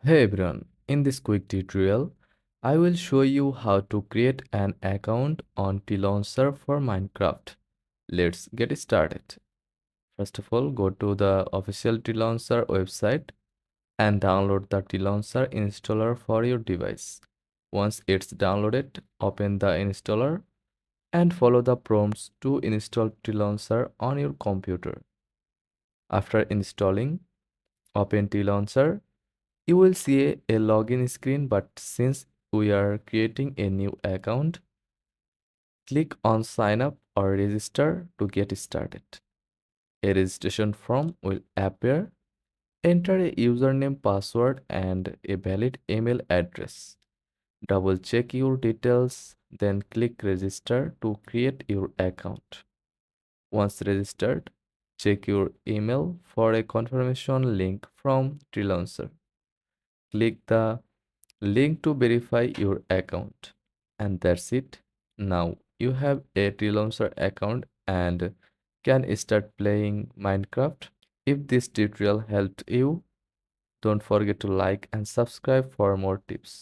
Hey everyone, in this quick tutorial, I will show you how to create an account on Tlauncher for Minecraft. Let's get started. First of all, go to the official Tlauncher website and download the Tlauncher installer for your device. Once it's downloaded, open the installer and follow the prompts to install Tlauncher on your computer. After installing, open Tlauncher. You will see a login screen, but since we are creating a new account, click on sign up or register to get started. A registration form will appear. Enter a username, password, and a valid email address. Double check your details, then click register to create your account. Once registered, check your email for a confirmation link from Tlauncher. Click the link to verify your account. And that's it. Now you have a Tlauncher account and can start playing Minecraft. If this tutorial helped you, don't forget to like and subscribe for more tips.